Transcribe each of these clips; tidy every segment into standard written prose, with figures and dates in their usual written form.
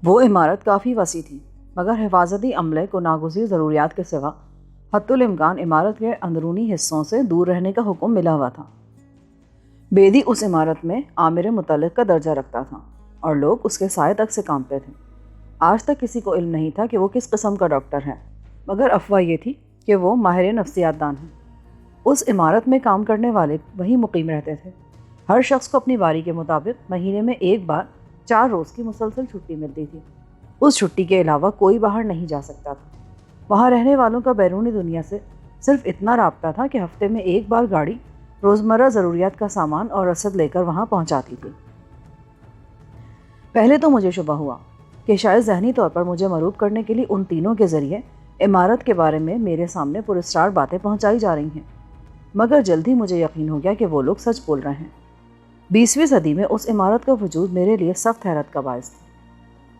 وہ عمارت کافی وسیع تھی، مگر حفاظتی عملے کو ناگزیر ضروریات کے سوا حتی الامکان عمارت کے اندرونی حصوں سے دور رہنے کا حکم ملا ہوا تھا۔ بیدی اس عمارت میں عامر متعلق کا درجہ رکھتا تھا اور لوگ اس کے سائے تک سے کانپتے تھے۔ آج تک کسی کو علم نہیں تھا کہ وہ کس قسم کا ڈاکٹر ہے، مگر افواہ یہ تھی کہ وہ ماہر نفسیات دان ہیں۔ اس عمارت میں کام کرنے والے وہیں مقیم رہتے تھے۔ ہر شخص کو اپنی باری کے مطابق مہینے میں ایک بار 4 روز کی مسلسل چھٹی ملتی تھی۔ اس چھٹی کے علاوہ کوئی باہر نہیں جا سکتا تھا۔ وہاں رہنے والوں کا بیرونی دنیا سے صرف اتنا رابطہ تھا کہ ہفتے میں ایک بار گاڑی روزمرہ ضروریات کا سامان اور رسد لے کر وہاں پہنچاتی تھی۔ پہلے تو مجھے شبہ ہوا کہ شاید ذہنی طور پر مجھے مروب کرنے کے لیے ان تینوں کے ذریعے عمارت کے بارے میں میرے سامنے پراسرار باتیں پہنچائی جا رہی ہیں، مگر جلد ہی مجھے یقین ہو گیا کہ وہ لوگ سچ بول رہے ہیں۔ 20ویں صدی میں اس عمارت کا وجود میرے لیے سخت حیرت کا باعث تھا۔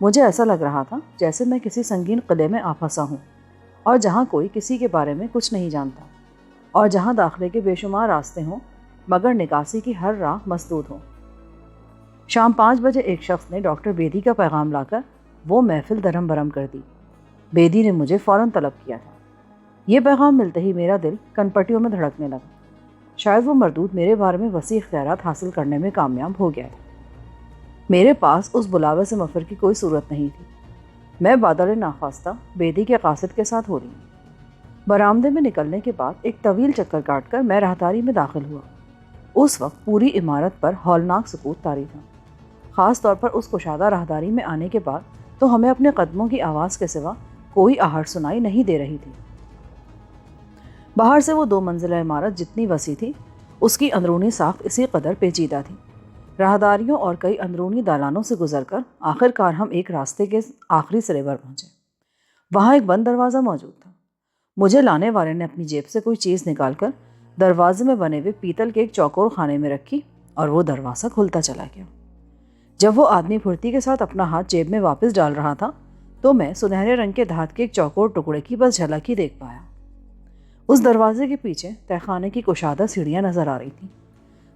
مجھے ایسا لگ رہا تھا جیسے میں کسی سنگین قلعے میں آ پھنسا ہوں، اور جہاں کوئی کسی کے بارے میں کچھ نہیں جانتا، اور جہاں داخلے کے بے شمار راستے ہوں مگر نکاسی کی ہر راہ مسدود ہو۔ شام 5 بجے ایک شخص نے ڈاکٹر بیدی کا پیغام لا کر وہ محفل درہم برہم کر دی۔ بیدی نے مجھے فوراً طلب کیا تھا۔ یہ پیغام ملتے ہی میرا دل کنپٹیوں میں دھڑکنے لگا۔ شاید وہ مردود میرے بارے میں وسیع اختیارات حاصل کرنے میں کامیاب ہو گیا ہے۔ میرے پاس اس بلاوے سے مفر کی کوئی صورت نہیں تھی۔ میں بادل ناخواستہ بیدی کے قاصد کے ساتھ ہو رہی ہوں۔ برآمدے میں نکلنے کے بعد ایک طویل چکر کاٹ کر میں راہداری میں داخل ہوا۔ اس وقت پوری عمارت پر ہولناک سکوت طاری تھا، خاص طور پر اس کشادہ راہداری میں آنے کے بعد تو ہمیں اپنے قدموں کی آواز کے سوا کوئی آہٹ سنائی نہیں دے رہی تھی۔ باہر سے وہ 2 منزلہ عمارت جتنی وسیع تھی، اس کی اندرونی ساخت اسی قدر پیچیدہ تھی۔ راہداریوں اور کئی اندرونی دالانوں سے گزر کر آخر کار ہم ایک راستے کے آخری سرے پر پہنچے۔ وہاں ایک بند دروازہ موجود تھا۔ مجھے لانے والے نے اپنی جیب سے کوئی چیز نکال کر دروازے میں بنے ہوئے پیتل کے ایک چوکور خانے میں رکھی اور وہ دروازہ کھلتا چلا گیا۔ جب وہ آدمی پھرتی کے ساتھ اپنا ہاتھ جیب میں واپس ڈال رہا تھا تو میں سنہرے رنگ کے دھات کے ایک چوکور ٹکڑے کی بس جھلک ہی دیکھ پایا۔ اس دروازے کے پیچھے تہہ خانے کی کشادہ سیڑھیاں نظر آ رہی تھیں۔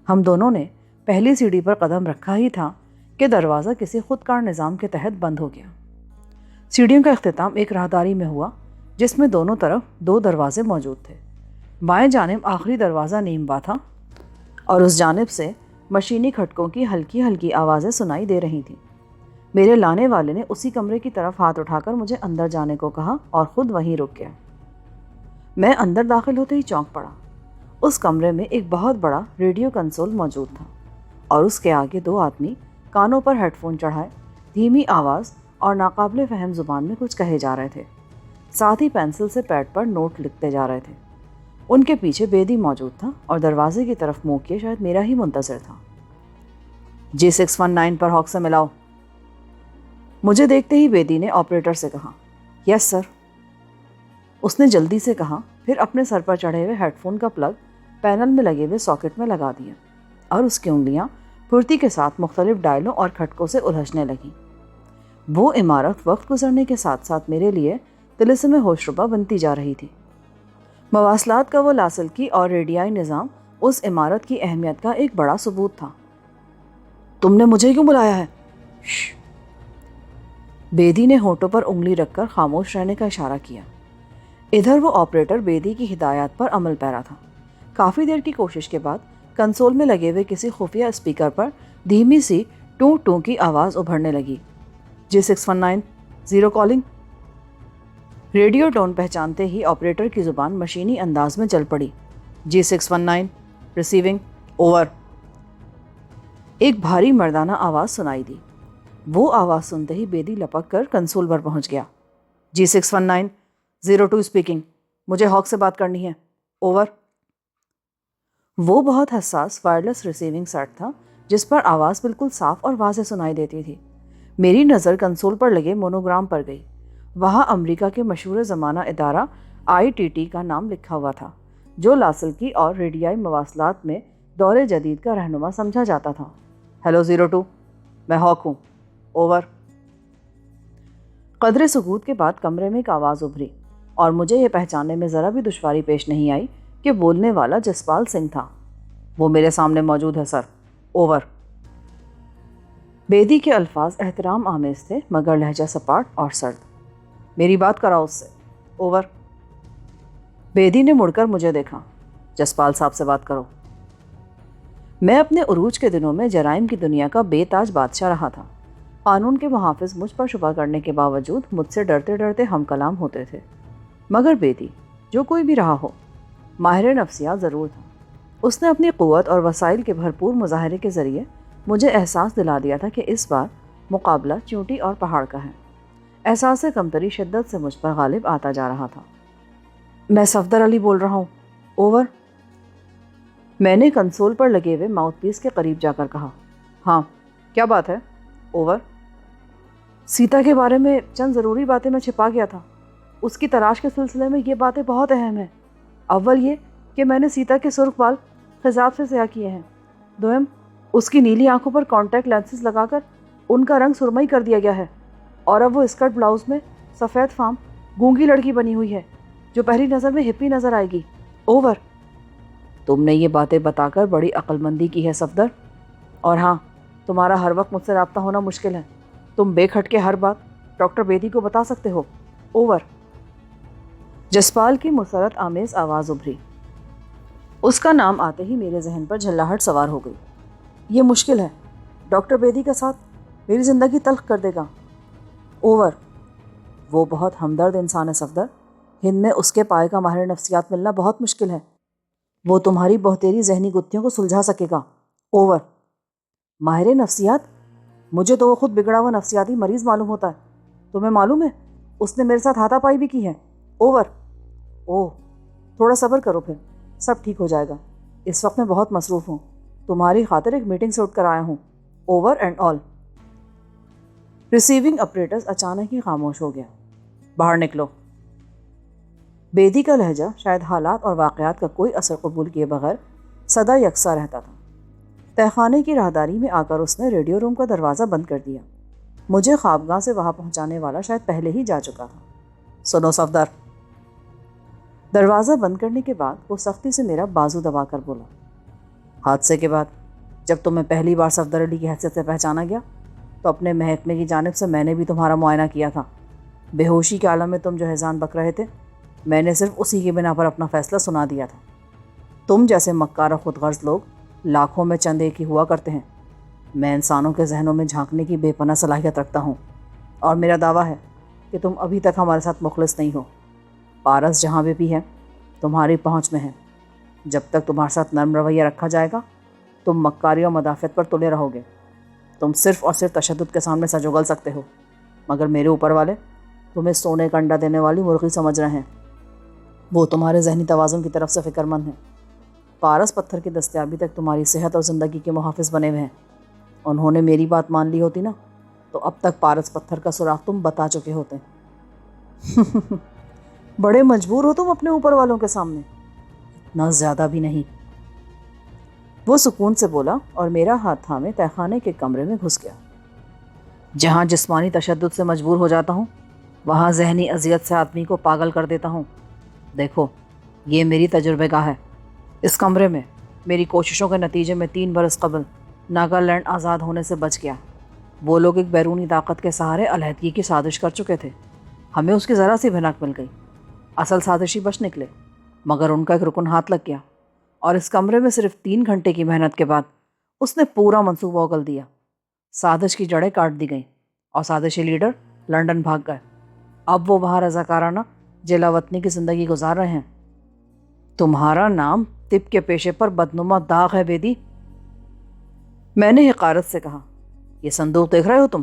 ہم دونوں نے پہلی سیڑھی پر قدم رکھا ہی تھا کہ دروازہ کسی خودکار نظام کے تحت بند ہو گیا۔ سیڑھیوں کا اختتام ایک راہداری میں ہوا جس میں دونوں طرف 2 دروازے موجود تھے۔ بائیں جانب آخری دروازہ نیم با تھا اور اس جانب سے مشینی کھٹکوں کی ہلکی ہلکی آوازیں سنائی دے رہی تھیں۔ میرے لانے والے نے اسی کمرے کی طرف ہاتھ اٹھا کر مجھے اندر جانے کو کہا اور خود وہیں رک گیا۔ میں اندر داخل ہوتے ہی چونک پڑا۔ اس کمرے میں ایک بہت بڑا ریڈیو کنسول موجود تھا اور اس کے آگے 2 آدمی کانوں پر ہیڈ فون چڑھائے دھیمی آواز اور ناقابل فہم زبان میں کچھ کہے جا رہے تھے، ساتھ ہی پینسل سے پیڈ پر نوٹ لکھتے جا رہے تھے۔ ان کے پیچھے بیدی موجود تھا اور دروازے کی طرف منہ کیے شاید میرا ہی منتظر تھا۔ G619 پر ہاک سے ملاؤ۔ مجھے دیکھتے ہی بیدی نے آپریٹر سے کہا، یس سر۔ اس نے جلدی سے کہا، پھر اپنے سر پر چڑھے ہوئے ہیڈ فون کا پلگ پینل میں لگے ہوئے ساکٹ میں لگا دیا اور اس کی انگلیاں پھرتی کے ساتھ مختلف ڈائلوں اور کھٹکوں سے الجھنے لگیں۔ وہ عمارت وقت گزرنے کے ساتھ ساتھ میرے لیے طلسم ہوش ربا بنتی جا رہی تھی۔ مواصلات کا وہ لاسلکی اور ریڈیائی نظام اس عمارت کی اہمیت کا ایک بڑا ثبوت تھا۔ تم نے مجھے کیوں بلایا ہے؟ شش۔ بیدی نے ہونٹوں پر انگلی رکھ کر خاموش رہنے کا اشارہ کیا۔ ادھر وہ آپریٹر بیدی کی ہدایات پر عمل پیرا تھا۔ کافی دیر کی کوشش کے بعد کنسول میں لگے ہوئے کسی خفیہ اسپیکر پر دھیمی سی ٹوں ٹوں کی آواز ابھرنے لگی۔ G619 0 calling. ریڈیو ٹون پہچانتے ہی آپریٹر کی زبان مشینی انداز میں چل پڑی۔ G619 receiving over. ایک بھاری مردانہ آواز سنائی دی۔ وہ آواز سنتے ہی بیدی لپک کر کنسول پر پہنچ گیا۔ G619 02 اسپیکنگ، مجھے ہاک سے بات کرنی ہے، اوور۔ وہ بہت حساس وائرلیس ریسیونگ سیٹ تھا جس پر آواز بالکل صاف اور واضح سنائی دیتی تھی۔ میری نظر کنسول پر لگے مونوگرام پر گئی۔ وہاں امریکہ کے مشہور زمانہ ادارہ ITT کا نام لکھا ہوا تھا، جو لاسلکی اور ریڈیائی مواصلات میں دور جدید کا رہنما سمجھا جاتا تھا۔ ہیلو 02، میں ہاک ہوں، اوور۔ قدرے سکوت کے بعد کمرے میں ایک آواز ابھری اور مجھے یہ پہچاننے میں ذرا بھی دشواری پیش نہیں آئی کہ بولنے والا جسپال سنگھ تھا۔ وہ میرے سامنے موجود ہے سر، اوور۔ بیدی کے الفاظ احترام آمیز تھے مگر لہجہ سپاٹ اور سرد۔ میری بات کراؤ اس سے۔ اوور۔ بیدی نے مڑ کر مجھے دیکھا۔ جسپال صاحب سے بات کرو۔ میں اپنے عروج کے دنوں میں جرائم کی دنیا کا بے تاج بادشاہ رہا تھا۔ قانون کے محافظ مجھ پر شبہ کرنے کے باوجود مجھ سے ڈرتے ڈرتے ہم کلام ہوتے تھے، مگر بیدی، جو کوئی بھی رہا ہو، ماہر نفسیات ضرور تھا۔ اس نے اپنی قوت اور وسائل کے بھرپور مظاہرے کے ذریعے مجھے احساس دلا دیا تھا کہ اس بار مقابلہ چونٹی اور پہاڑ کا ہے۔ احساس کمتری شدت سے مجھ پر غالب آتا جا رہا تھا۔ میں صفدر علی بول رہا ہوں۔ اوور۔ میں نے کنسول پر لگے ہوئے ماؤتھ پیس کے قریب جا کر کہا۔ ہاں، کیا بات ہے؟ اوور۔ سیتا کے بارے میں چند ضروری باتیں میں چھپا گیا تھا۔ اس کی تلاش کے سلسلے میں یہ باتیں بہت اہم ہیں۔ اول یہ کہ میں نے سیتا کے سرخ بال خضاب سے سیاہ کیے ہیں۔ دوم، اس کی نیلی آنکھوں پر کانٹیکٹ لینسز لگا کر ان کا رنگ سرمئی کر دیا گیا ہے، اور اب وہ اسکرٹ بلاؤز میں سفید فام گونگی لڑکی بنی ہوئی ہے جو پہلی نظر میں ہپی نظر آئے گی۔ اوور۔ تم نے یہ باتیں بتا کر بڑی عقل مندی کی ہے صفدر، اور ہاں، تمہارا ہر وقت مجھ سے رابطہ ہونا مشکل ہے۔ تم بے کھٹ کے ہر بات ڈاکٹر بیدی کو بتا سکتے ہو۔ اوور۔ جسپال کی مسرت آمیز آواز ابھری۔ اس کا نام آتے ہی میرے ذہن پر جھلاہٹ سوار ہو گئی۔ یہ مشکل ہے، ڈاکٹر بیدی کا ساتھ میری زندگی تلخ کر دے گا۔ اوور۔ وہ بہت ہمدرد انسان ہے صفدر، ہند میں اس کے پائے کا ماہر نفسیات ملنا بہت مشکل ہے۔ وہ تمہاری بہتیری ذہنی گتھیوں کو سلجھا سکے گا۔ اوور۔ ماہر نفسیات؟ مجھے تو وہ خود بگڑا ہوا نفسیاتی مریض معلوم ہوتا ہے۔ تمہیں معلوم ہے اس نے میرے ساتھ ہاتھا پائی بھی کی ہے۔ اوور۔ اوہ، تھوڑا صبر کرو، پھر سب ٹھیک ہو جائے گا۔ اس وقت میں بہت مصروف ہوں، تمہاری خاطر ایک میٹنگ سے اٹھ کر آیا ہوں۔ Over and all. ریسیونگ اپریٹرز اچانک ہی خاموش ہو گیا۔ باہر نکلو۔ بیدی کا لہجہ شاید حالات اور واقعات کا کوئی اثر قبول کیے بغیر سدا یکساں رہتا تھا۔ تہخانے کی راہداری میں آ کر اس نے ریڈیو روم کا دروازہ بند کر دیا۔ مجھے خوابگاہ سے وہاں پہنچانے والا شاید پہلے ہی جا چکا تھا۔ سنو صفدر۔ دروازہ بند کرنے کے بعد وہ سختی سے میرا بازو دبا کر بولا۔ حادثے کے بعد جب تمہیں پہلی بار صفدر علی کی حیثیت سے پہچانا گیا تو اپنے محکمے کی جانب سے میں نے بھی تمہارا معائنہ کیا تھا۔ بے ہوشی کے عالم میں تم جو ہیزان بک رہے تھے، میں نے صرف اسی کی بنا پر اپنا فیصلہ سنا دیا تھا۔ تم جیسے مکار اور خود غرض لوگ لاکھوں میں چند ایک ہی ہوا کرتے ہیں۔ میں انسانوں کے ذہنوں میں جھانکنے کی بے پناہ صلاحیت رکھتا ہوں، اور میرا دعویٰ ہے کہ تم ابھی تک ہمارے ساتھ مخلص نہیں ہو۔ پارس جہاں بھی ہے تمہاری پہنچ میں ہے۔ جب تک تمہارے ساتھ نرم رویہ رکھا جائے گا تم مکاری اور مدافعت پر تلے رہو گے۔ تم صرف اور صرف تشدد کے سامنے سج اگل سکتے ہو، مگر میرے اوپر والے تمہیں سونے کا انڈا دینے والی مرغی سمجھ رہے ہیں۔ وہ تمہارے ذہنی توازن کی طرف سے فکر مند ہیں۔ پارس پتھر کی دستیابی تک تمہاری صحت اور زندگی کے محافظ بنے ہوئے ہیں۔ انہوں نے میری بات مان لی ہوتی نا تو اب تک پارس پتھر کا سراغ تم بتا چکے ہوتے۔ بڑے مجبور ہو تم اپنے اوپر والوں کے سامنے۔ اتنا زیادہ بھی نہیں۔ وہ سکون سے بولا اور میرا ہاتھ تھامے تہخانے کے کمرے میں گھس گیا۔ جہاں جسمانی تشدد سے مجبور ہو جاتا ہوں وہاں ذہنی اذیت سے آدمی کو پاگل کر دیتا ہوں۔ دیکھو، یہ میری تجربہ گاہ ہے۔ اس کمرے میں میری کوششوں کے نتیجے میں 3 برس قبل ناگالینڈ آزاد ہونے سے بچ گیا۔ وہ لوگ ایک بیرونی طاقت کے سہارے علیحدگی کی سازش کر چکے تھے۔ ہمیں اس کی ذرا سی بھنک مل گئی۔ اصل سازشی بچ نکلے، مگر ان کا ایک رکن ہاتھ لگ گیا، اور اس کمرے میں صرف 3 گھنٹے کی محنت کے بعد اس نے پورا منصوبہ اگل دیا۔ سازش کی جڑیں کاٹ دی گئیں اور سازشی لیڈر لنڈن بھاگ گئے۔ اب وہ وہاں رضاکارانہ جلا وطنی کی زندگی گزار رہے ہیں۔ تمہارا نام طب کے پیشے پر بدنما داغ ہے بیدی۔ میں نے حقارت سے کہا۔ یہ صندوق دیکھ رہے ہو تم؟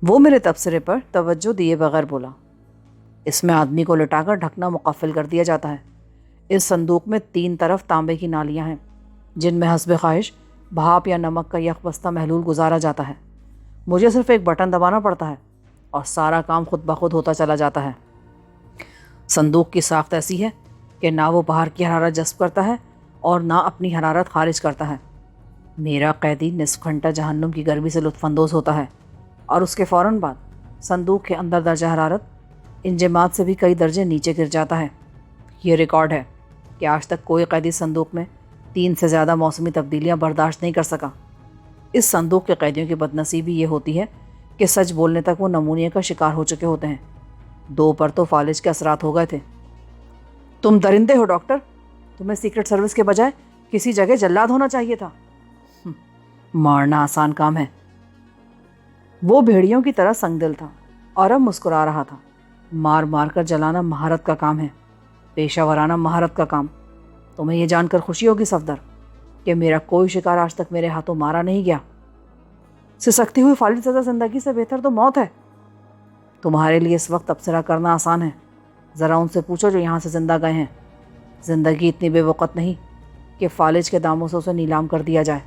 وہ میرے تبصرے پر توجہ دیے بغیر بولا۔ اس میں آدمی کو لٹا کر ڈھکنا مقفل کر دیا جاتا ہے۔ اس صندوق میں 3 طرف تانبے کی نالیاں ہیں جن میں حسب خواہش بھاپ یا نمک کا یک بستہ محلول گزارا جاتا ہے۔ مجھے صرف ایک بٹن دبانا پڑتا ہے اور سارا کام خود بخود ہوتا چلا جاتا ہے۔ صندوق کی ساخت ایسی ہے کہ نہ وہ باہر کی حرارت جذب کرتا ہے اور نہ اپنی حرارت خارج کرتا ہے۔ میرا قیدی نصف گھنٹہ جہنم کی گرمی سے لطف اندوز ہوتا ہے، اور اس کے فوراً بعد صندوق کے اندر درجہ حرارت انجماد سے بھی کئی درجے نیچے گر جاتا ہے۔ یہ ریکارڈ ہے کہ آج تک کوئی قیدی صندوق میں 3 سے زیادہ موسمی تبدیلیاں برداشت نہیں کر سکا۔ اس صندوق کے قیدیوں کی بدنصیبی یہ ہوتی ہے کہ سچ بولنے تک وہ نمونیے کا شکار ہو چکے ہوتے ہیں. 2 پر تو فالج کے اثرات ہو گئے تھے. تم درندے ہو ڈاکٹر. تمہیں سیکرٹ سروس کے بجائے کسی جگہ جلاد ہونا چاہیے تھا. مارنا آسان کام ہے. وہ بھیڑیوں کی طرح سنگ دل تھا اور اب مسکرا رہا تھا. مار مار کر جلانا مہارت کا کام ہے, پیشہ ورانہ مہارت کا کام. تمہیں یہ جان کر خوشی ہوگی صفدر کہ میرا کوئی شکار آج تک میرے ہاتھوں مارا نہیں گیا. سسکتی ہوئی فالج سزا زندگی سے بہتر تو موت ہے. تمہارے لیے اس وقت تبصرہ کرنا آسان ہے. ذرا ان سے پوچھو جو یہاں سے زندہ گئے ہیں. زندگی اتنی بے وقت نہیں کہ فالج کے داموں سے اسے نیلام کر دیا جائے.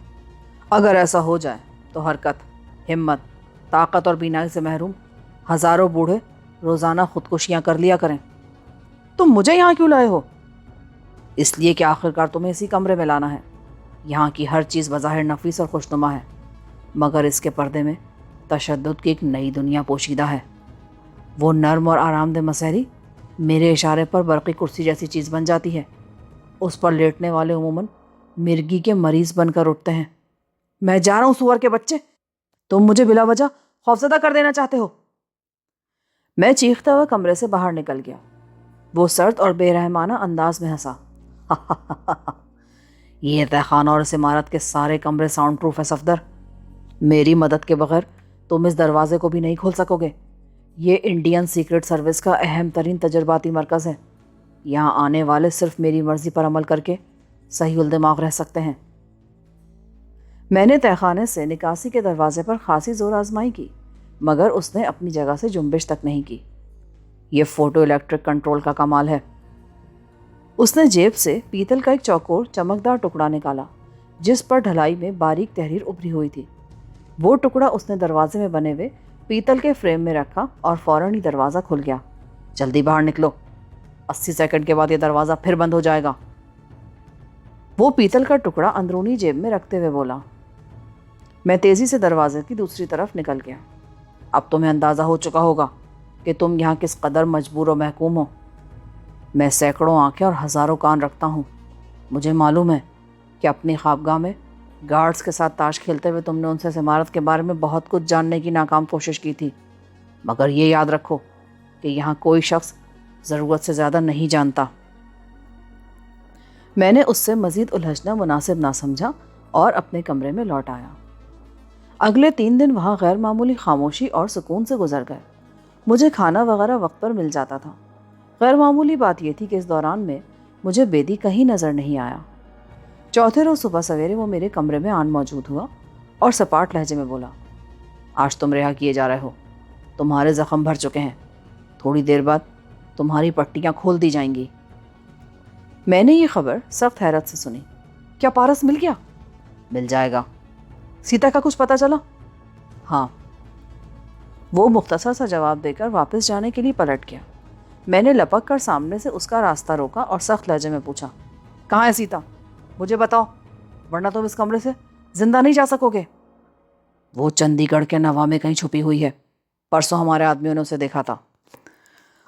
اگر ایسا ہو جائے تو حرکت, ہمت, طاقت اور بینائی سے محروم ہزاروں بوڑھے روزانہ خودکشیاں کر لیا کریں. تم مجھے یہاں کیوں لائے ہو؟ اس لیے کہ آخرکار تمہیں اسی کمرے میں لانا ہے. یہاں کی ہر چیز بظاہر نفیس اور خوشنما ہے, مگر اس کے پردے میں تشدد کی ایک نئی دنیا پوشیدہ ہے. وہ نرم اور آرام دہ مسحری میرے اشارے پر برقی کرسی جیسی چیز بن جاتی ہے. اس پر لیٹنے والے عموماً مرگی کے مریض بن کر اٹھتے ہیں. میں جا رہا ہوں سور کے بچے. تم مجھے بلا وجہ خوفزدہ کر دینا چاہتے ہو. میں چیختا ہوا کمرے سے باہر نکل گیا. وہ سرد اور بے رحمانہ انداز میں ہنسا. یہ تہ خانہ اور اس عمارت کے سارے کمرے ساؤنڈ پروف ہے صفدر. میری مدد کے بغیر تم اس دروازے کو بھی نہیں کھول سکو گے. یہ انڈین سیکرٹ سروس کا اہم ترین تجرباتی مرکز ہے. یہاں آنے والے صرف میری مرضی پر عمل کر کے صحیح الدماغ رہ سکتے ہیں. میں نے تہخانے سے نکاسی کے دروازے پر خاصی زور آزمائی کی, مگر اس نے اپنی جگہ سے جنبش تک نہیں کی. یہ فوٹو الیکٹرک کنٹرول کا کمال ہے. اس نے جیب سے پیتل کا ایک چوکور چمکدار ٹکڑا نکالا جس پر ڈھلائی میں باریک تحریر ابھری ہوئی تھی. وہ ٹکڑا اس نے دروازے میں بنے ہوئے پیتل کے فریم میں رکھا اور فوراً ہی دروازہ کھل گیا. جلدی باہر نکلو, 80 سیکنڈ کے بعد یہ دروازہ پھر بند ہو جائے گا. وہ پیتل کا ٹکڑا اندرونی جیب میں رکھتے ہوئے بولا. میں تیزی سے دروازے کی دوسری طرف نکل گیا. اب تمہیں اندازہ ہو چکا ہوگا کہ تم یہاں کس قدر مجبور و محکوم ہو. میں سینکڑوں آنکھیں اور ہزاروں کان رکھتا ہوں. مجھے معلوم ہے کہ اپنی خوابگاہ میں گارڈز کے ساتھ تاش کھیلتے ہوئے تم نے ان سے اس عمارت کے بارے میں بہت کچھ جاننے کی ناکام کوشش کی تھی, مگر یہ یاد رکھو کہ یہاں کوئی شخص ضرورت سے زیادہ نہیں جانتا. میں نے اس سے مزید الجھنا مناسب نہ سمجھا اور اپنے کمرے میں لوٹ آیا. اگلے 3 دن وہاں غیر معمولی خاموشی اور سکون سے گزر گئے. مجھے کھانا وغیرہ وقت پر مل جاتا تھا. غیر معمولی بات یہ تھی کہ اس دوران میں مجھے بیدی کہیں نظر نہیں آیا. چوتھے روز صبح سویرے وہ میرے کمرے میں آن موجود ہوا اور سپاٹ لہجے میں بولا. آج تم رہا کیے جا رہے ہو. تمہارے زخم بھر چکے ہیں. تھوڑی دیر بعد تمہاری پٹیاں کھول دی جائیں گی. میں نے یہ خبر سخت حیرت سے سنی. کیا پارس مل گیا؟ مل جائے گا. سیتا کا کچھ پتہ چلا؟ ہاں. وہ مختصر سا جواب دے کر واپس جانے کے لیے پلٹ گیا. میں نے لپک کر سامنے سے اس کا راستہ روکا اور سخت لہجے میں پوچھا. کہاں ہے سیتا؟ مجھے بتاؤ, ورنہ تم اس کمرے سے زندہ نہیں جا سکو گے. وہ چندی گڑھ کے نوا میں کہیں چھپی ہوئی ہے. پرسوں ہمارے آدمیوں نے اسے دیکھا تھا.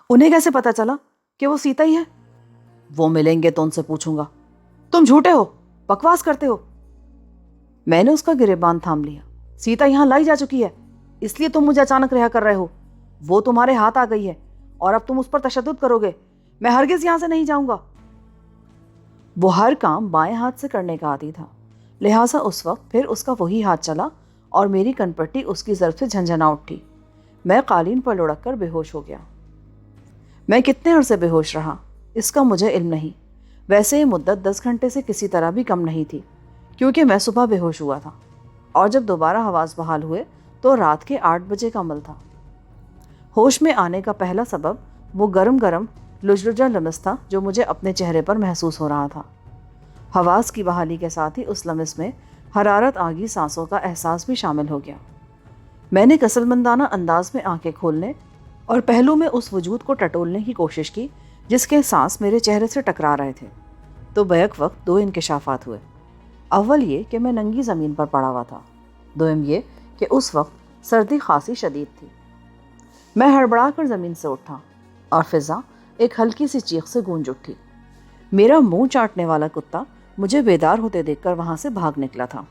انہیں کیسے پتا چلا کہ وہ سیتا ہی ہے؟ وہ ملیں گے تو ان سے پوچھوں گا. تم جھوٹے ہو, بکواس کرتے ہو. میں نے اس کا گریبان تھام لیا. سیتا یہاں لائی جا چکی ہے, اس لیے تم مجھے اچانک رہا کر رہے ہو. وہ تمہارے ہاتھ آ گئی ہے اور اب تم اس پر تشدد کرو گے. میں ہرگز یہاں سے نہیں جاؤں گا. وہ ہر کام بائیں ہاتھ سے کرنے کا عادی تھا, لہٰذا اس وقت پھر اس کا وہی ہاتھ چلا اور میری کنپٹی اس کی ضرب سے جھنجھنا اٹھی. میں قالین پر لڑک کر بے ہوش ہو گیا. میں کتنے عرصے بے ہوش رہا اس کا مجھے علم نہیں. ویسے یہ مدت 10 گھنٹے سے کسی طرح بھی کم نہیں تھی, کیونکہ میں صبح بے ہوش ہوا تھا اور جب دوبارہ حواس بحال ہوئے تو رات کے 8 بجے کا عمل تھا. ہوش میں آنے کا پہلا سبب وہ گرم گرم لجلجا لمس تھا جو مجھے اپنے چہرے پر محسوس ہو رہا تھا. حواس کی بحالی کے ساتھ ہی اس لمس میں حرارت آگی سانسوں کا احساس بھی شامل ہو گیا. میں نے کسلمندانہ انداز میں آنکھیں کھولنے اور پہلو میں اس وجود کو ٹٹولنے کی کوشش کی جس کے سانس میرے چہرے سے ٹکرا رہے تھے. تو بیک وقت 2 انکشافات ہوئے. اول یہ کہ میں ننگی زمین پر پڑا ہوا تھا. دوم یہ کہ اس وقت سردی خاصی شدید تھی. میں ہڑبڑا کر زمین سے اٹھا اور فضا ایک ہلکی سی چیخ سے گونج اٹھی. میرا منہ چاٹنے والا کتا مجھے بیدار ہوتے دیکھ کر وہاں سے بھاگ نکلا تھا.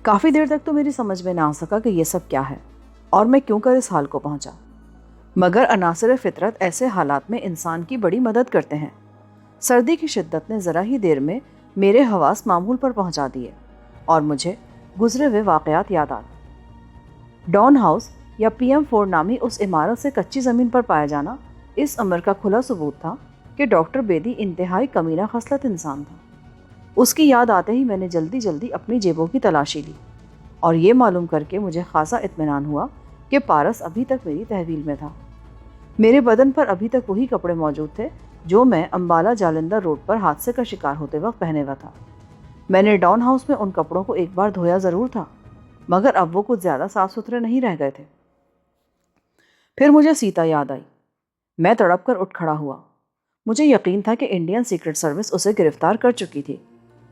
کافی دیر تک تو میری سمجھ میں نہ آ سکا کہ یہ سب کیا ہے اور میں کیوں کر اس حال کو پہنچا، مگر عناصر فطرت ایسے حالات میں انسان کی بڑی مدد کرتے ہیں۔ سردی کی شدت نے ذرا ہی دیر میں میرے حواس معمول پر پہنچا دیے اور مجھے گزرے ہوئے واقعات یاد آ گئے۔ ڈان ہاؤس یا PM4 نامی اس عمارت سے کچی زمین پر پایا جانا اس امر کا کھلا ثبوت تھا کہ ڈاکٹر بیدی انتہائی کمینہ خصلت انسان تھا۔ اس کی یاد آتے ہی میں نے جلدی جلدی اپنی جیبوں کی تلاشی لی اور یہ معلوم کر کے مجھے خاصا اطمینان ہوا کہ پارس ابھی تک میری تحویل میں تھا۔ میرے بدن پر ابھی تک وہی کپڑے موجود تھے جو میں امبالہ جالندھر روڈ پر حادثے کا شکار ہوتے وقت پہنے ہوا تھا۔ میں نے ڈان ہاؤس میں ان کپڑوں کو ایک بار دھویا ضرور تھا، مگر اب وہ کچھ زیادہ صاف ستھرے نہیں رہ گئے تھے۔ پھر مجھے سیتا یاد آئی۔ میں تڑپ کر اٹھ کھڑا ہوا۔ مجھے یقین تھا کہ انڈین سیکرٹ سروس اسے گرفتار کر چکی تھی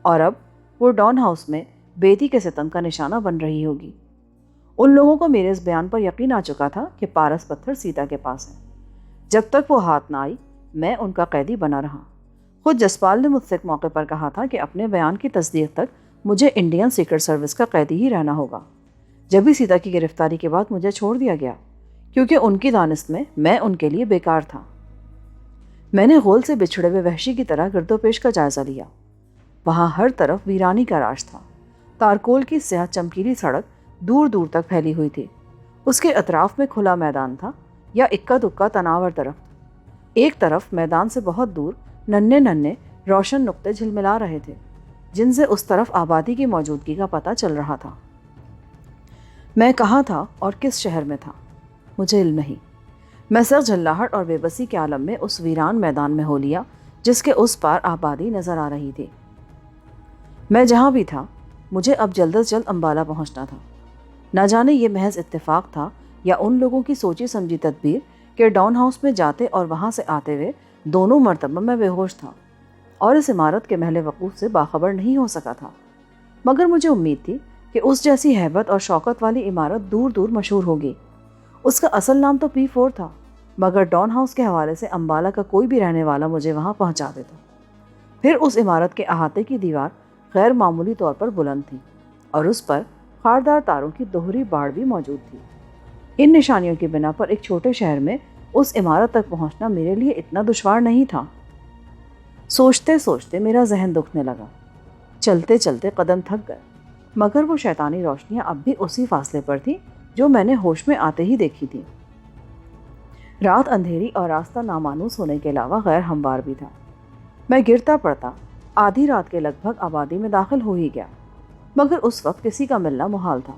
اور اب وہ ڈان ہاؤس میں بیدی کے ستم کا نشانہ بن رہی ہوگی۔ ان لوگوں کو میرے اس بیان پر یقین آ چکا تھا کہ پارس پتھر سیتا کے پاس ہے۔ جب تک وہ ہاتھ نہ آئی میں ان کا قیدی بنا رہا۔ خود جسپال نے مجھ سے ایک موقع پر کہا تھا کہ اپنے بیان کی تصدیق تک مجھے انڈین سیکرٹ سروس کا قیدی ہی رہنا ہوگا۔ جبھی سیتا کی گرفتاری کے بعد مجھے چھوڑ دیا گیا کیونکہ ان کی دانست میں ان کے لیے بیکار تھا۔ میں نے غول سے بچھڑے ہوئے وحشی کی طرح گرد و پیش کا جائزہ لیا۔ وہاں ہر طرف ویرانی کا راج تھا۔ تارکول کی سیاہ چمکیلی سڑک دور دور تک پھیلی ہوئی تھی۔ اس کے اطراف میں کھلا میدان تھا یا اکا دکا تناور درخت۔ ایک طرف میدان سے بہت دور ننھے ننھے روشن نقطے جھلملا رہے تھے جن سے اس طرف آبادی کی موجودگی کا پتہ چل رہا تھا۔ میں کہاں تھا اور کس شہر میں تھا مجھے علم نہیں۔ میں سر جھلاہٹ اور بے بسی کے عالم میں اس ویران میدان میں ہو لیا جس کے اس پار آبادی نظر آ رہی تھی۔ میں جہاں بھی تھا مجھے اب جلد از جلد امبالہ پہنچنا تھا۔ نہ جانے یہ محض اتفاق تھا یا ان لوگوں کی سوچی سمجھی تدبیر کہ ڈان ہاؤس میں جاتے اور وہاں سے آتے ہوئے دونوں مرتبہ میں بے ہوش تھا اور اس عمارت کے محل وقوف سے باخبر نہیں ہو سکا تھا، مگر مجھے امید تھی کہ اس جیسی ہیبت اور شوکت والی عمارت دور دور مشہور ہوگی۔ اس کا اصل نام تو P4 تھا، مگر ڈان ہاؤس کے حوالے سے امبالہ کا کوئی بھی رہنے والا مجھے وہاں پہنچا دیتا۔ پھر اس عمارت کے احاطے کی دیوار غیر معمولی طور پر بلند تھی اور اس پر خاردار تاروں کی دوہری باڑ بھی موجود تھی۔ ان نشانیوں کی بنا پر ایک چھوٹے شہر میں اس عمارت تک پہنچنا میرے لیے اتنا دشوار نہیں تھا۔ سوچتے سوچتے میرا ذہن دکھنے لگا۔ چلتے چلتے قدم تھک گئے، مگر وہ شیطانی روشنیاں اب بھی اسی فاصلے پر تھیں جو میں نے ہوش میں آتے ہی دیکھی تھی۔ رات اندھیری اور راستہ نامانوس ہونے کے علاوہ غیر ہموار بھی تھا۔ میں گرتا پڑتا آدھی رات کے لگ بھگ آبادی میں داخل ہو ہی گیا، مگر اس وقت کسی کا ملنا محال تھا۔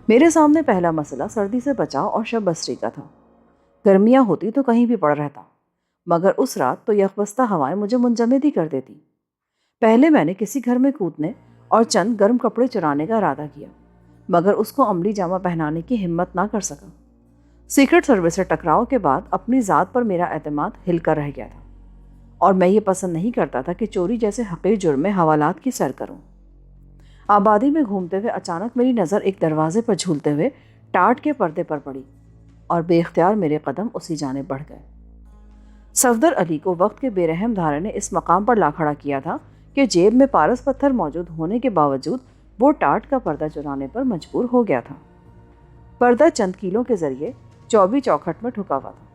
میرے سامنے پہلا مسئلہ سردی سے بچاؤ اور شب بسری کا تھا۔ گرمیاں ہوتی تو کہیں بھی پڑ رہتا، مگر اس رات تو یخبستہ ہوائیں مجھے منجمد ہی کر دیتی۔ پہلے میں نے کسی گھر میں کودنے اور چند گرم کپڑے چرانے کا ارادہ کیا، مگر اس کو عملی جامہ پہنانے کی ہمت نہ کر سکا۔ سیکرٹ سروس سے ٹکراؤ کے بعد اپنی ذات پر میرا اعتماد ہل کر رہ گیا تھا اور میں یہ پسند نہیں کرتا تھا کہ چوری جیسے حقیر جرم میں حوالات کی سیر کروں۔ آبادی میں گھومتے ہوئے اچانک میری نظر ایک دروازے پر جھولتے ہوئے ٹاٹ کے پردے پر پڑی اور بے اختیار میرے قدم اسی جانب بڑھ گئے۔ صفدر علی کو وقت کے بے رحم دھارے نے اس مقام پر لا کھڑا کیا تھا کہ جیب میں پارس پتھر موجود ہونے کے باوجود وہ ٹاٹ کا پردہ چرانے پر مجبور ہو گیا تھا۔ پردہ چند کیلوں کے ذریعے چوبی چوکھٹ میں ٹھکا ہوا تھا۔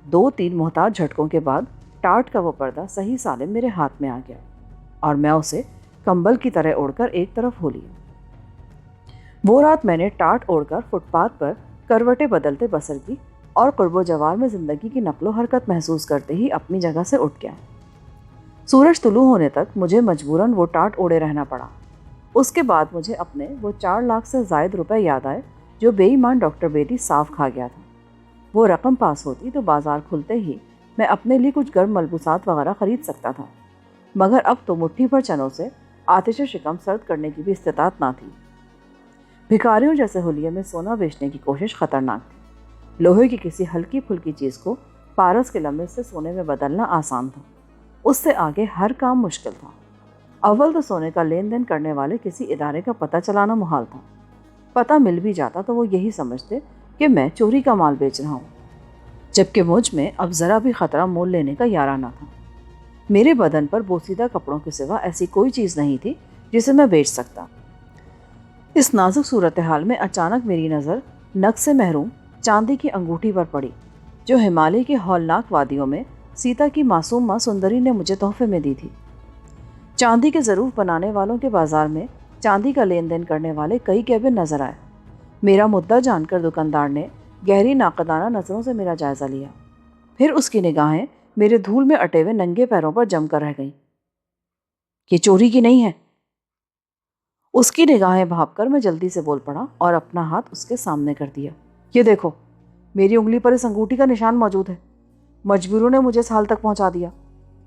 2-3 محتاط جھٹکوں کے بعد ٹاٹ کا وہ پردہ صحیح سالم میرے ہاتھ میں آ گیا اور میں اسے کمبل کی طرح اوڑھ کر ایک طرف ہو لیا۔ وہ رات میں نے ٹاٹ اوڑھ کر فٹ پاتھ پر کروٹیں بدلتے بسر کی اور قرب و جوار میں زندگی کی نقل و حرکت محسوس کرتے ہی اپنی جگہ سے اٹھ گیا۔ سورج طلوع ہونے تک مجھے مجبوراً وہ ٹاٹ اوڑھے رہنا پڑا۔ اس کے بعد مجھے اپنے وہ 4 لاکھ سے زائد روپے یاد آئے جو بے ایمان ڈاکٹر بیدی صاف کھا گیا تھا۔ وہ رقم پاس ہوتی تو بازار کھلتے ہی میں اپنے لیے کچھ گرم ملبوسات وغیرہ خرید سکتا تھا، مگر اب تو مٹھی بھر چنوں سے آتش شکم سرد کرنے کی بھی استطاعت نہ تھی۔ بھکاریوں جیسے حلیے میں سونا بیچنے کی کوشش خطرناک تھی۔ لوہے کی کسی ہلکی پھلکی چیز کو پارس کے لمبے سے سونے میں بدلنا آسان تھا، اس سے آگے ہر کام مشکل تھا۔ اول تو سونے کا لین دین کرنے والے کسی ادارے کا پتہ چلانا محال تھا۔ پتہ مل بھی جاتا تو وہ یہی سمجھتے کہ میں چوری کا مال بیچ رہا ہوں، جبکہ مجھ میں اب ذرا بھی خطرہ مول لینے کا یارہ نہ تھا۔ میرے بدن پر بوسیدہ کپڑوں کے سوا ایسی کوئی چیز نہیں تھی جسے میں بیچ سکتا۔ اس نازک صورتحال میں اچانک میری نظر نگ سے محروم چاندی کی انگوٹھی پر پڑی جو ہمالیہ کے ہولناک وادیوں میں سیتا کی معصوم ماں سندری نے مجھے تحفے میں دی تھی۔ چاندی کے ظروف بنانے والوں کے بازار میں چاندی کا لین دین کرنے والے کئی کیبن نظر آئے۔ میرا مدعا جان کر دکاندار نے گہری ناقدانہ نظروں سے میرا جائزہ لیا، پھر اس کی نگاہیں میرے دھول میں اٹے ہوئے ننگے پیروں پر جم کر رہ گئیں۔ یہ چوری کی نہیں ہے؟ اس کی نگاہیں بھاپ کر میں جلدی سے بول پڑا اور اپنا ہاتھ اس کے سامنے کر دیا۔ یہ دیکھو، میری انگلی پر اس انگوٹھی کا نشان موجود ہے۔ مجبوروں نے مجھے اس حال تک پہنچا دیا،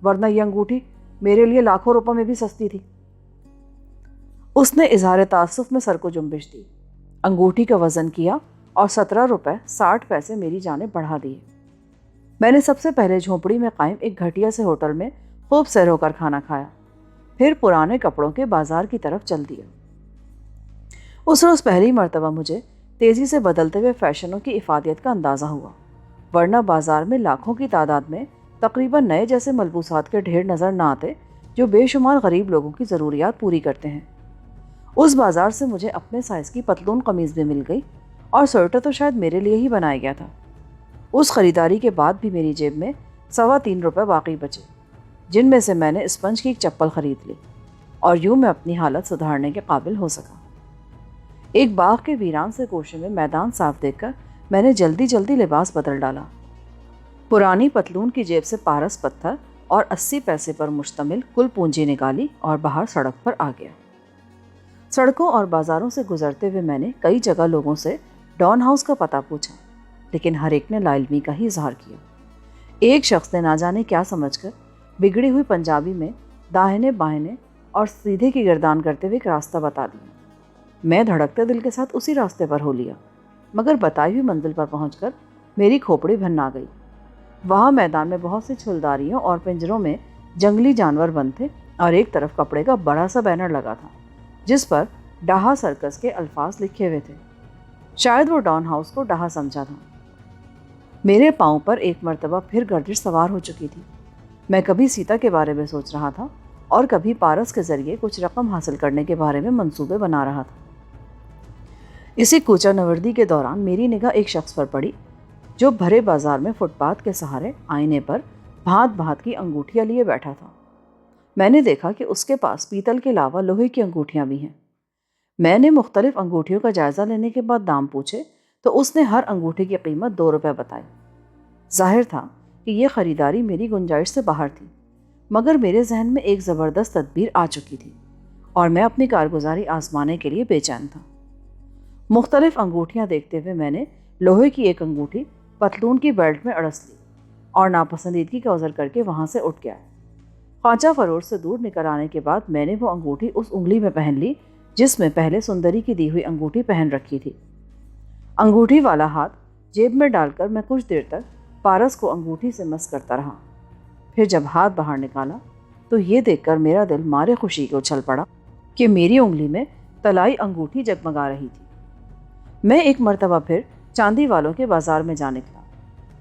ورنہ یہ انگوٹھی میرے لیے لاکھوں روپے میں بھی سستی تھی۔ اس نے اظہار تعصف میں سر کو جنبش دی، انگوٹھی کا وزن کیا اور 17 روپے 60 پیسے میری جانب بڑھا دیے۔ میں نے سب سے پہلے جھونپڑی میں قائم ایک گھٹیا سے ہوٹل میں خوب سیر ہو کر کھانا کھایا، پھر پرانے کپڑوں کے بازار کی طرف چل دیا۔ اس روز پہلی مرتبہ مجھے تیزی سے بدلتے ہوئے فیشنوں کی افادیت کا اندازہ ہوا، ورنہ بازار میں لاکھوں کی تعداد میں تقریباً نئے جیسے ملبوسات کے ڈھیر نظر نہ آتے جو بے شمار غریب لوگوں کی ضروریات پوری کرتے ہیں۔ اس بازار سے مجھے اپنے سائز کی پتلون قمیض بھی مل گئی اور سویٹر تو شاید میرے لیے ہی بنایا گیا تھا۔ اس خریداری کے بعد بھی میری جیب میں 3.25 روپے باقی بچے، جن میں سے میں نے اسپنج کی ایک چپل خرید لی اور یوں میں اپنی حالت سدھارنے کے قابل ہو سکا۔ ایک باغ کے ویران سے کوشے میں میدان صاف دیکھ کر میں نے جلدی جلدی لباس بدل ڈالا، پرانی پتلون کی جیب سے پارس پتھر اور 80 پیسے پر مشتمل کل پونجی نکالی اور باہر سڑک پر آ گیا۔ سڑکوں اور بازاروں سے گزرتے ہوئے میں نے کئی جگہ لوگوں سے ڈان ہاؤس کا پتہ پوچھا، لیکن ہر ایک نے لا علمی کا ہی اظہار کیا۔ ایک شخص نے نہ جانے کیا سمجھ کر بگڑی ہوئی پنجابی میں داہنے بائنے اور سیدھے کی گردان کرتے ہوئے ایک راستہ بتا دیا۔ میں دھڑکتے دل کے ساتھ اسی راستے پر ہو لیا، مگر بتائی ہوئی منزل پر پہنچ کر میری کھوپڑی بھن آ گئی۔ وہاں میدان میں بہت سی چھلداریوں اور پنجروں میں جنگلی جانور بند تھے اور ایک طرف کپڑے کا بڑا سا بینر لگا تھا جس پر ڈاہا سرکس کے الفاظ لکھے ہوئے تھے۔ شاید وہ ڈان ہاؤس کو ڈاہا سمجھا تھا۔ میرے پاؤں پر ایک مرتبہ پھر گردش سوار ہو چکی تھی۔ میں کبھی سیتا کے بارے میں سوچ رہا تھا اور کبھی پارس کے ذریعے کچھ رقم حاصل کرنے کے بارے میں منصوبے بنا رہا تھا۔ اسی کوچہ نوردی کے دوران میری نگاہ ایک شخص پر پڑی جو بھرے بازار میں فٹ پاتھ کے سہارے آئینے پر بھانت بھانت کی انگوٹھیاں لیے بیٹھا تھا۔ میں نے دیکھا کہ اس کے پاس پیتل کے علاوہ لوہے کی انگوٹھیاں بھی ہیں۔ میں نے مختلف انگوٹھیوں کا جائزہ لینے کے بعد دام پوچھے تو اس نے ہر انگوٹھی کی قیمت 2 روپے بتائی۔ ظاہر تھا کہ یہ خریداری میری گنجائش سے باہر تھی، مگر میرے ذہن میں ایک زبردست تدبیر آ چکی تھی اور میں اپنی کارگزاری آزمانے کے لیے بے چین تھا۔ مختلف انگوٹھیاں دیکھتے ہوئے میں نے لوہے کی ایک انگوٹھی پتلون کی بیلٹ میں اڑس لی اور ناپسندیدگی کا عذر کر کے وہاں سے اٹھ گیا۔ خانچہ فروش سے دور نکل آنے کے بعد میں نے وہ انگوٹھی اس انگلی میں پہن لی جس میں پہلے سندری کی دی ہوئی انگوٹھی پہن رکھی تھی۔ انگوٹھی والا ہاتھ جیب میں ڈال کر میں کچھ دیر تک پارس کو انگوٹھی سے مس کرتا رہا، پھر جب ہاتھ باہر نکالا تو یہ دیکھ کر میرا دل مارے خوشی کو اچھل پڑا کہ میری انگلی میں طلائی انگوٹھی جگمگا رہی تھی۔ میں ایک مرتبہ پھر چاندی والوں کے بازار میں جا نکلا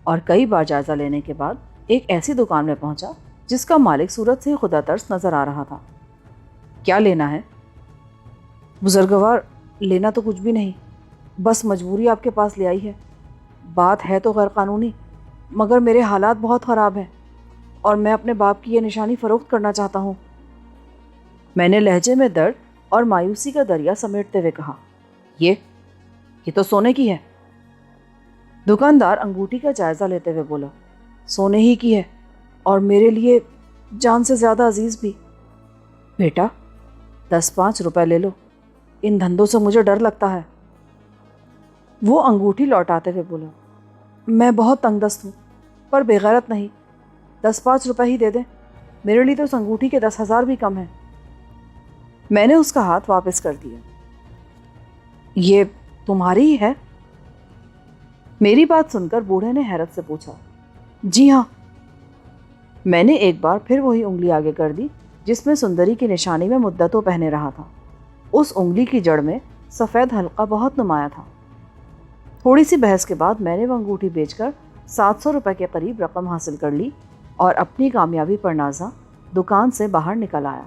اور کئی بار جائزہ لینے کے بعد ایک ایسی دکان میں پہنچا جس کا مالک صورت سے خدا ترس نظر آ رہا تھا۔ کیا لینا ہے؟ بزرگوار، لینا تو کچھ بھی نہیں، بس مجبوری آپ کے پاس لے آئی ہے۔ بات ہے تو غیر قانونی، مگر میرے حالات بہت خراب ہیں اور میں اپنے باپ کی یہ نشانی فروخت کرنا چاہتا ہوں۔ میں نے لہجے میں درد اور مایوسی کا دریا سمیٹتے ہوئے کہا، یہ تو سونے کی ہے۔ دکاندار انگوٹھی کا جائزہ لیتے ہوئے بولا، سونے ہی کی ہے اور میرے لیے جان سے زیادہ عزیز بھی۔ بیٹا 10-5 روپے لے لو، ان دھندوں سے مجھے ڈر لگتا ہے۔ وہ انگوٹھی لوٹاتے ہوئے بولا، میں بہت تنگ دست ہوں پر بےغیرت نہیں، 10-5 روپے ہی دے دیں، میرے لیے تو اس انگوٹھی کے 10,000 بھی کم ہیں۔ میں نے اس کا ہاتھ واپس کر دیا۔ یہ تمہاری ہی ہے؟ میری بات سن کر بوڑھے نے حیرت سے پوچھا۔ جی ہاں۔ میں نے ایک بار پھر وہی انگلی آگے کر دی جس میں سندری کی نشانی میں مدتوں پہنے رہا تھا۔ اس انگلی کی جڑ میں سفید حلقہ بہت نمایاں تھا۔ تھوڑی سی بحث کے بعد میں نے وہ انگوٹھی بیچ کر 700 روپے کے قریب رقم حاصل کر لی اور اپنی کامیابی پر نازاں دکان سے باہر نکل آیا۔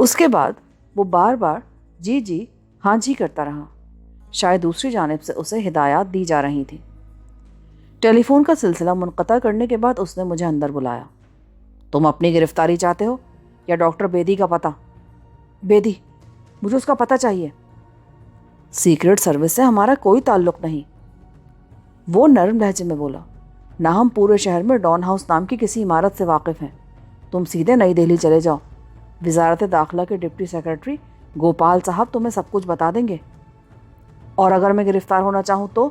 اس کے بعد وہ بار بار جی جی ہاں جی کرتا رہا. شاید دوسری جانب سے اسے ہدایات دی جا رہی تھیں. ٹیلی فون کا سلسلہ منقطع کرنے کے بعد اس نے مجھے اندر بلایا. تم اپنی گرفتاری چاہتے ہو یا ڈاکٹر بیدی کا پتہ؟ بیدی، مجھے اس کا پتہ چاہیے. سیکرٹ سروس سے ہمارا کوئی تعلق نہیں. وہ نرم لہجے میں بولا. نہ ہم پورے شہر میں ڈان ہاؤس نام کی کسی عمارت سے واقف ہیں. تم سیدھے نئی دہلی چلے جاؤ. وزارت داخلہ کے ڈپٹی سیکرٹری گوپال صاحب تمہیں سب کچھ بتا دیں گے. اور اگر میں گرفتار ہونا چاہوں تو؟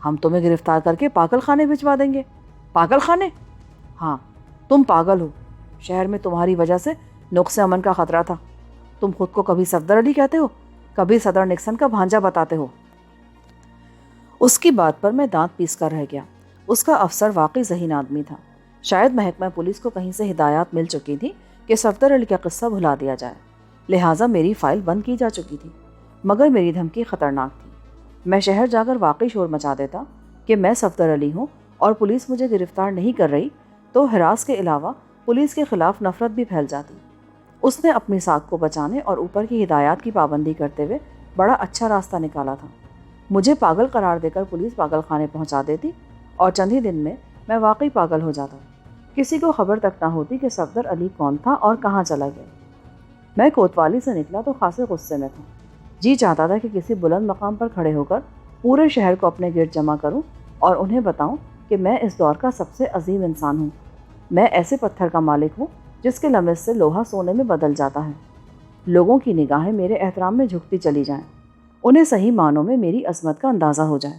ہم تمہیں گرفتار کر کے پاگل خانے بھجوا دیں گے. پاگل خانے؟ ہاں، تم پاگل ہو. شہر میں تمہاری وجہ سے نقص امن کا خطرہ تھا. تم خود کو کبھی صفدر علی کہتے ہو، کبھی صدر نکسن کا بھانجا بتاتے ہو. اس کی بات پر میں دانت پیس کر رہ گیا. اس کا افسر واقعی ذہین آدمی تھا. شاید محکمہ پولیس کو کہیں سے ہدایات مل چکی تھی کہ صفدر علی کا قصہ بھلا دیا جائے، لہٰذا میری فائل بند کی جا چکی تھی. مگر میری دھمکی خطرناک تھی. میں شہر جا کر واقعی شور مچا دیتا کہ میں صفدر علی ہوں اور پولیس مجھے گرفتار نہیں کر رہی، تو ہراس کے علاوہ پولیس کے خلاف نفرت بھی پھیل جاتی. اس نے اپنی ساکھ کو بچانے اور اوپر کی ہدایات کی پابندی کرتے ہوئے بڑا اچھا راستہ نکالا تھا. مجھے پاگل قرار دے کر پولیس پاگل خانے پہنچا دیتی اور چند ہی دن میں واقعی پاگل ہو جاتا. کسی کو خبر تک نہ ہوتی کہ صفدر علی کون تھا اور کہاں چلا گیا. میں کوتوالی سے نکلا تو خاصے غصے میں تھا. جی چاہتا تھا کہ کسی بلند مقام پر کھڑے ہو کر پورے شہر کو اپنے گرد جمع کروں اور انہیں بتاؤں کہ میں اس دور کا سب سے عظیم انسان ہوں. میں ایسے پتھر کا مالک ہوں جس کے لمس سے لوہا سونے میں بدل جاتا ہے. لوگوں کی نگاہیں میرے احترام میں جھکتی چلی جائیں، انہیں صحیح معنوں میں میری عظمت کا اندازہ ہو جائے.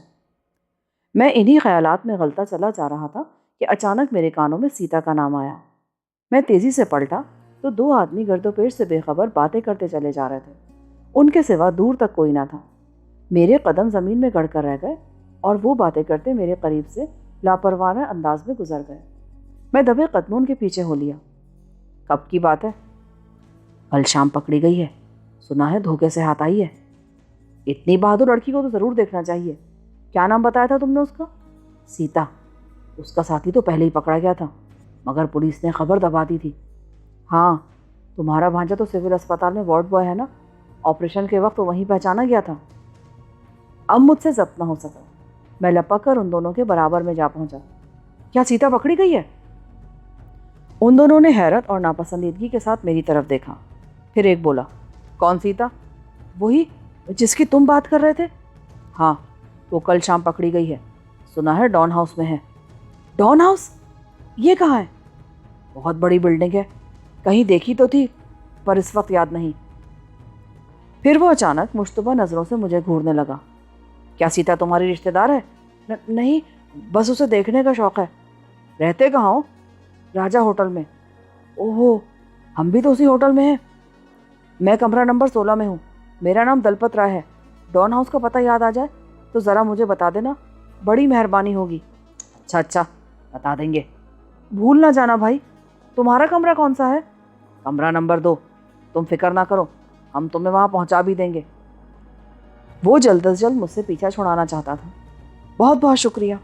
میں انہی خیالات میں غلطا چلا جا رہا تھا کہ اچانک میرے کانوں میں سیتا کا نام آیا. میں تیزی سے پلٹا تو 2 آدمی گرد و پیش سے بے خبر باتیں کرتے چلے جا رہے تھے. ان کے سوا دور تک کوئی نہ تھا. میرے قدم زمین میں گڑ کر رہ گئے اور وہ باتیں کرتے میرے قریب سے لاپرواہ انداز میں گزر گئے. میں دبے قدموں ان کے پیچھے ہو لیا. کب کی بات ہے؟ کل شام پکڑی گئی ہے. سنا ہے دھوکے سے ہاتھ آئی ہے. اتنی بہادر لڑکی کو تو ضرور دیکھنا چاہیے. کیا نام بتایا تھا تم نے اس کا؟ سیتا. اس کا ساتھی تو پہلے ہی پکڑا گیا تھا مگر پولیس نے خبر دبا دی تھی. ہاں، تمہارا بھانجا تو سول اسپتال میں وارڈ بوائے ہے نا. آپریشن کے وقت وہیں پہچانا گیا تھا. اب مجھ سے ضبط نہ ہو سکا. میں لپک کر ان دونوں کے برابر میں جا پہنچا. کیا سیتا پکڑی گئی ہے؟ ان دونوں نے حیرت اور ناپسندیدگی کے ساتھ میری طرف دیکھا. پھر ایک بولا. کون سیتا؟ وہی جس کی تم بات کر رہے تھے. ہاں، وہ کل شام پکڑی گئی ہے. سنا ہے ڈان ہاؤس میں ہے. Don house? یہ کہاں ہے؟ بہت بڑی بلڈنگ ہے. کہیں دیکھی تو تھی پر اس وقت یاد نہیں. پھر وہ اچانک مشتبہ نظروں سے مجھے گھورنے لگا. کیا سیتا تمہاری رشتہ دار ہے؟ نہیں، بس اسے دیکھنے کا شوق ہے. رہتے کہاں ہو؟ راجہ ہوٹل میں. اوہو، ہم بھی تو اسی ہوٹل میں ہیں. میں کمرہ نمبر 16 میں ہوں. میرا نام دلپت رائے ہے. ڈان ہاؤس کا پتہ یاد آ جائے تو ذرا مجھے بتا دینا، بڑی مہربانی ہوگی. اچھا، بتا دیں گے. بھول نہ جانا بھائی. تمہارا کمرہ کون سا ہے؟ کمرہ نمبر 2. تم فکر نہ کرو، ہم تمہیں وہاں پہنچا بھی دیں گے. وہ جلد از جلد مجھ سے پیچھا چھڑانا چاہتا تھا. بہت بہت شکریہ،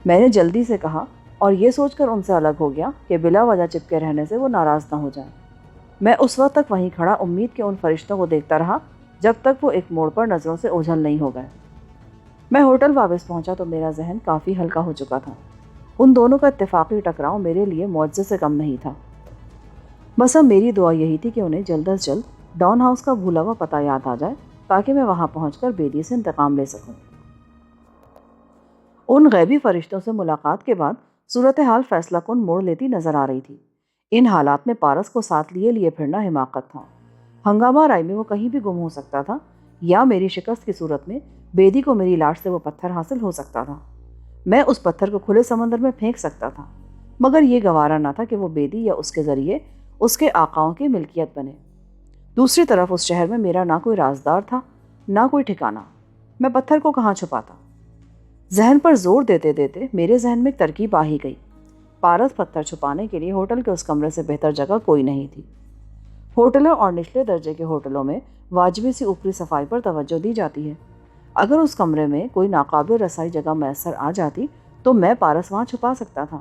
میں نے جلدی سے کہا اور یہ سوچ کر ان سے الگ ہو گیا کہ بلا وجہ چپکے رہنے سے وہ ناراض نہ ہو جائے. میں اس وقت تک وہیں کھڑا امید کے ان فرشتوں کو دیکھتا رہا جب تک وہ ایک موڑ پر نظروں سے اوجھل نہیں ہو گئے. میں ہوٹل واپس پہنچا تو میرا ذہن کافی ہلکا ہو چکا تھا. ان دونوں کا اتفاقی ٹکراؤ میرے لیے معجزے سے کم نہیں تھا. بس اب میری دعا یہی تھی کہ انہیں جلد از جلد ڈان ہاؤس کا بھولا ہوا پتہ یاد آ جائے تاکہ میں وہاں پہنچ کر بیدی سے انتقام لے سکوں. ان غیبی فرشتوں سے ملاقات کے بعد صورتحال فیصلہ کن موڑ لیتی نظر آ رہی تھی. ان حالات میں پارس کو ساتھ لیے پھرنا حماقت تھا. ہنگامہ رائی میں وہ کہیں بھی گم ہو سکتا تھا یا میری شکست کی صورت میں بیدی کو میری لاش سے وہ پتھر حاصل ہو سکتا تھا. میں اس پتھر کو کھلے سمندر میں پھینک سکتا تھا مگر یہ گوارا نہ تھا کہ وہ بیدی یا اس کے ذریعے اس کے آقاؤں کی ملکیت بنے. دوسری طرف اس شہر میں میرا نہ کوئی رازدار تھا نہ کوئی ٹھکانہ. میں پتھر کو کہاں چھپاتا؟ ذہن پر زور دیتے دیتے میرے ذہن میں ایک ترکیب آ ہی گئی. پارس پتھر چھپانے کے لیے ہوٹل کے اس کمرے سے بہتر جگہ کوئی نہیں تھی. ہوٹلوں اور نچلے درجے کے ہوٹلوں میں واجبی سی اوپری صفائی پر توجہ دی جاتی ہے. اگر اس کمرے میں کوئی ناقابل رسائی جگہ میسر آ جاتی تو میں پارس وہاں چھپا سکتا تھا